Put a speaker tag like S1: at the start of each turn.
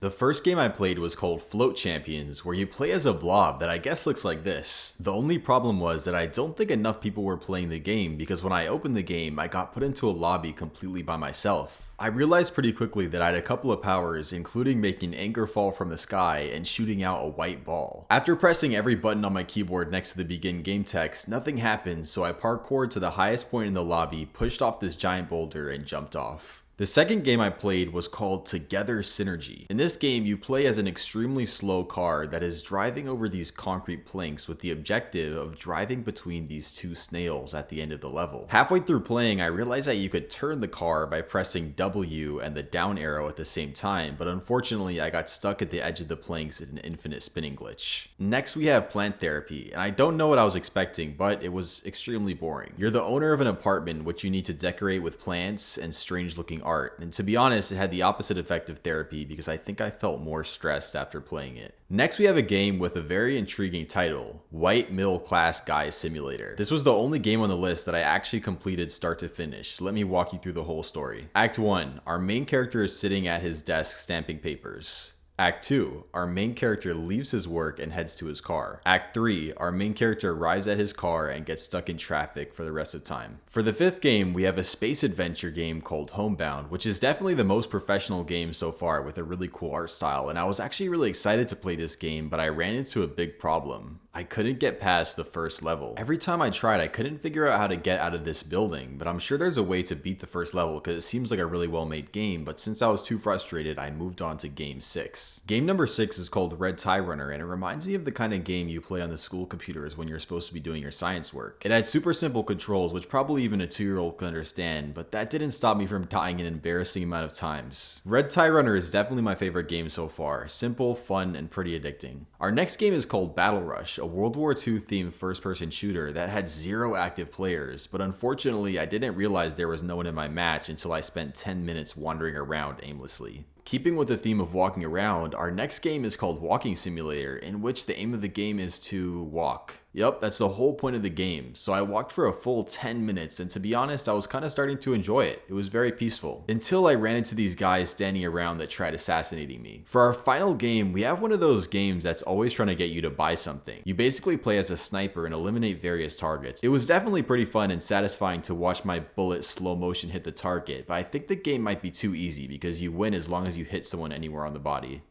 S1: The first game I played was called Float Champions, where you play as a blob that I guess looks like this. The only problem was that I don't think enough people were playing the game because when I opened the game, I got put into a lobby completely by myself. I realized pretty quickly that I had a couple of powers, including making anger fall from the sky and shooting out a white ball. After pressing every button on my keyboard next to the begin game text, nothing happened, so I parkoured to the highest point in the lobby, pushed off this giant boulder, and jumped off. The second game I played was called Together Synergy. In this game, you play as an extremely slow car that is driving over these concrete planks with the objective of driving between these two snails at the end of the level. Halfway through playing, I realized that you could turn the car by pressing W and the down arrow at the same time, but unfortunately I got stuck at the edge of the planks in an infinite spinning glitch. Next we have Plant Therapy, and I don't know what I was expecting, but it was extremely boring. You're the owner of an apartment which you need to decorate with plants and strange looking art, and to be honest, it had the opposite effect of therapy because I think I felt more stressed after playing it. Next we have a game with a very intriguing title, White Middle Class Guy Simulator. This was the only game on the list that I actually completed start to finish. Let me walk you through the whole story. Act 1, our main character is sitting at his desk stamping papers. Act 2, our main character leaves his work and heads to his car. Act 3, our main character arrives at his car and gets stuck in traffic for the rest of the time. For the fifth game, we have a space adventure game called Homebound, which is definitely the most professional game so far with a really cool art style, and I was actually really excited to play this game, but I ran into a big problem. I couldn't get past the first level. Every time I tried, I couldn't figure out how to get out of this building, but I'm sure there's a way to beat the first level because it seems like a really well-made game, but since I was too frustrated, I moved on to game 6. Game number 6 is called Red Tie Runner, and it reminds me of the kind of game you play on the school computers when you're supposed to be doing your science work. It had super simple controls, which probably even a 2-year-old could understand, but that didn't stop me from dying an embarrassing amount of times. Red Tie Runner is definitely my favorite game so far. Simple, fun, and pretty addicting. Our next game is called Battle Rush, a World War II themed first-person shooter that had 0 active players, but unfortunately I didn't realize there was no one in my match until I spent 10 minutes wandering around aimlessly. Keeping with the theme of walking around, our next game is called Walking Simulator, in which the aim of the game is to walk. Yup, that's the whole point of the game. So I walked for a full 10 minutes, and to be honest, I was kind of starting to enjoy it. It was very peaceful. Until I ran into these guys standing around that tried assassinating me. For our final game, we have one of those games that's always trying to get you to buy something. You basically play as a sniper and eliminate various targets. It was definitely pretty fun and satisfying to watch my bullet slow motion hit the target, but I think the game might be too easy because you win as long as you hit someone anywhere on the body.